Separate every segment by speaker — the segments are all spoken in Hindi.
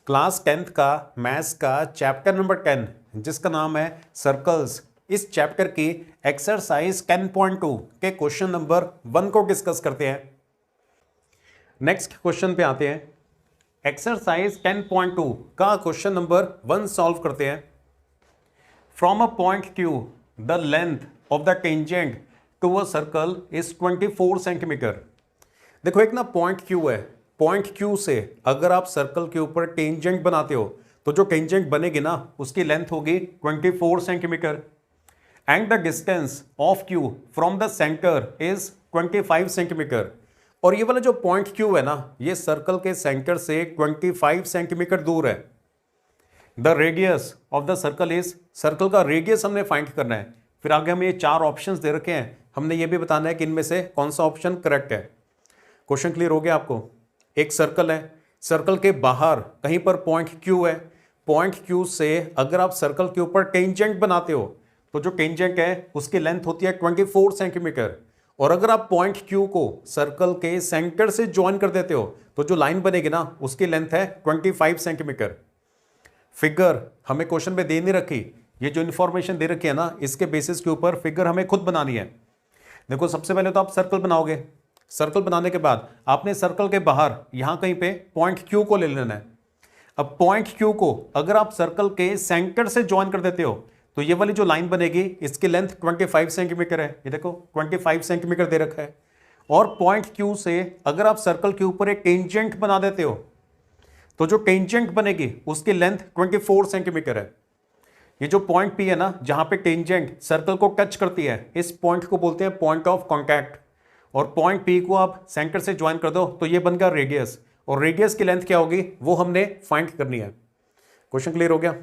Speaker 1: क्लास 10th का मैथ्स का चैप्टर नंबर 10 जिसका नाम है सर्कल्स, इस चैप्टर की एक्सरसाइज 10.2 के क्वेश्चन नंबर 1 को डिस्कस करते हैं। नेक्स्ट क्वेश्चन पे आते हैं। एक्सरसाइज 10.2 का क्वेश्चन नंबर 1 सॉल्व करते हैं। From a point Q the length of the tangent to a circle is 24 centimetre. देखो एक ना पॉइंट Q है, पॉइंट Q से अगर आप सर्कल के ऊपर टेंजेंट बनाते हो तो जो टेंजेंट बनेगी ना उसकी लेंथ होगी 24 centimetre and the distance of Q from the centre is 25 centimetre. और ये वाला जो पॉइंट Q है ना ये सर्कल के सेंटर से 25 सेंटीमीटर दूर है। The radius of the circle is, circle का रेडियस हमने फाइंड करना है। फिर आगे हमें ये 4 ऑप्शंस दे रखे हैं, हमने ये भी बताना है कि इनमें से कौन सा ऑप्शन करेक्ट है। क्वेश्चन क्लियर हो गया आपको? एक सर्कल है, सर्कल के बाहर कहीं पर पॉइंट Q है। पॉइंट Q से अगर आप सर्कल के ऊपर टेंजेंट बनाते हो तो जो टेंजेंट है उसकी लेंथ होती है 24 सेंटीमीटर। और अगर आप पॉइंट Q को सर्कल के सेंटर से ज्वाइन कर देते हो तो जो लाइन बनेगी ना उसकी लेंथ है 25 सेंटीमीटर। फिगर हमें क्वेश्चन में दे नहीं रखी, ये जो इंफॉर्मेशन दे रखी है ना इसके बेसिस के ऊपर फिगर हमें खुद बनानी है। देखो सबसे पहले तो आप सर्कल बनाओगे, सर्कल बनाने के बाद आपने सर्कल के बाहर यहां कहीं पे पॉइंट Q को ले लेना है। अब पॉइंट Q को अगर आप सर्कल के सेंटर से ज्वाइन कर देते हो तो ये वाली जो लाइन बनेगी इसकी लेंथ 25 सेंटीमीटर है। ये देखो 25 सेंटीमीटर दे रखा है। और पॉइंट Q से अगर आप सर्कल के ऊपर एक टेंजेंट बना देते हो तो जो टेंजेंट बनेगी उसकी लेंथ 24 सेंटीमीटर है। ये जो पॉइंट P है ना जहां पे टेंजेंट सर्कल को टच करती है इस पॉइंट को बोलते हैं पॉइंट ऑफ कॉन्टैक्ट। और पॉइंट P को आप सेंटर से ज्वाइन कर दो तो ये बन गया रेडियस, और रेडियस की लेंथ क्या होगी वो हमने फाइंड करनी है। क्वेश्चन क्लियर हो गया?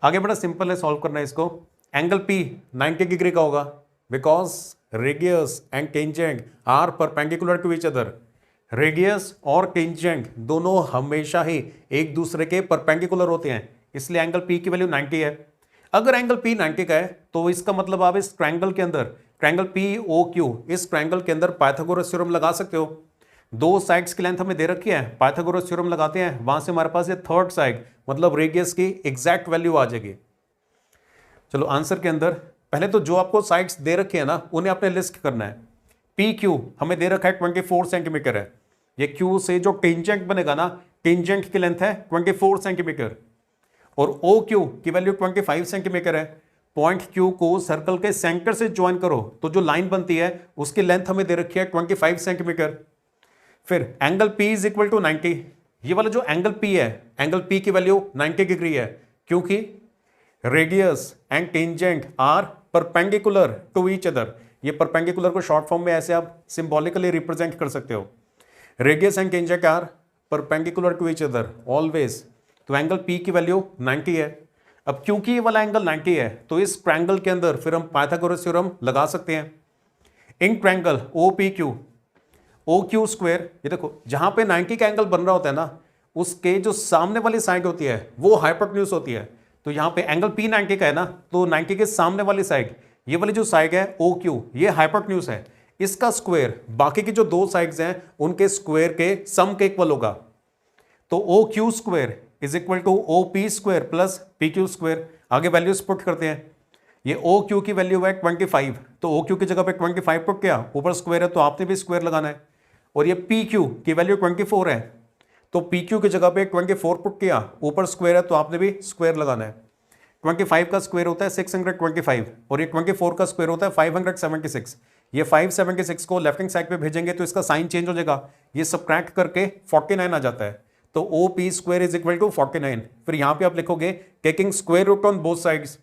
Speaker 1: आगे बड़ा सिंपल है सॉल्व करना है इसको। एंगल P 90 डिग्री का होगा because radius and tangent are perpendicular to each other. Radius और टेंजेंट दोनों हमेशा ही एक दूसरे के परपेंडिकुलर होते हैं, इसलिए एंगल P की वैल्यू 90 है। अगर एंगल P 90 का है तो इसका मतलब आप इस ट्रायंगल के अंदर, ट्रायंगल POQ, इस ट्रायंगल के अंदर पाइथागोरस थ्योरम लगा सकते हो। दो साइड्स की लेंथ हमें दे रखी है, पाइथागोरस थ्योरम लगाते हैं, वहां से हमारे पास ये थर्ड साइड मतलब रेडियस की एग्जैक्ट वैल्यू आ जाएगी। चलो आंसर के अंदर पहले तो जो आपको साइड्स दे रखे हैं ना उन्हें आपने लिस्ट करना है। PQ हमें दे रखा है 24 सेंटीमीटर है। ये Q से जो टेंजेंट बनेगा ना टेंजेंट की लेंथ है 24 सेंटीमीटर और OQ की वैल्यू 25 सेंटीमीटर है। पॉइंट Q को सर्कल के सेंटर से ज्वाइन करो तो जो लाइन बनती है उसकी लेंथ हमें दे रखी है 25 सेंटीमीटर। फिर angle P is equal to 90। ये वाला जो एंगल P है, एंगल P की वैल्यू 90 डिग्री है क्योंकि radius and tangent are perpendicular to each other. ये परपेंडिकुलर को शॉर्ट फॉर्म में ऐसे आप सिंबॉलिकली रिप्रेजेंट कर सकते हो। Radius and tangent are perpendicular to each other always, तो एंगल P की वैल्यू 90 है। अब क्योंकि ये वाला एंगल 90 है तो इस ट्रायंगल के अंदर फिर हम पाइथागोरस थ्योरम लगा सकते हैं। In triangle OPQ, OQ square, ये देखो जहां पे 90 का एंगल बन रहा होता है ना उसके जो सामने वाली साइड होती है वो हाइपोटेन्यूज होती है। तो यहां पे एंगल P 90 का है ना तो 90 के सामने वाली साइड, ये वाली जो साइड है OQ, ये हाइपोटेन्यूज है। इसका स्क्वायर बाकी की जो दो साइड्स हैं उनके स्क्वायर के सम के इक्वल होगा। तो OQ square is equal to OP square plus PQ square. आगे वैल्यूज पुट करते हैं। ये OQ की वैल्यू है 25, तो OQ की जगह पे 25 पुट किया, ऊपर स्क्वायर है तो आपने भी स्क्वायर लगाना है। और ये PQ की वैल्यू 24 है तो PQ की जगह पे 24 पुट किया, ऊपर स्क्वायर है तो आपने भी स्क्वायर लगाना है। 25 का स्क्वायर होता है 625 और ये 24 का स्क्वायर होता है 576। ये 576 को लेफ्ट हैंड साइड पे भेजेंगे तो इसका साइन चेंज हो जाएगा, ये सबट्रैक्ट करके 49 आ जाता है। तो OP square is equal to 49। फिर यहां पे आप लिखोगे taking square root on both sides,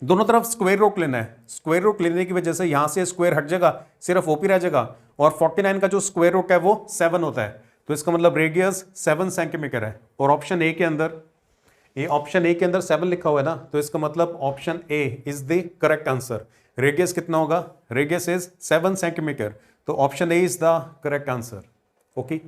Speaker 1: दोनों तरफ स्क्वायर रूट लेना है। स्क्वायर रूट लेने की वजह से यहां से स्क्वायर हट जाएगा, सिर्फ OP रह जाएगा और 49 का जो स्क्वायर रूट है वो 7 होता है। तो इसका मतलब रेडियस 7 सेंटीमीटर है। और ऑप्शन ए के अंदर, ये ऑप्शन ए के अंदर 7 लिखा हुआ है ना तो इसका मतलब option A is the correct answer. Radius कितना होगा? रेडियस इज 7 सेंटीमीटर, तो option A is the correct answer. Okay.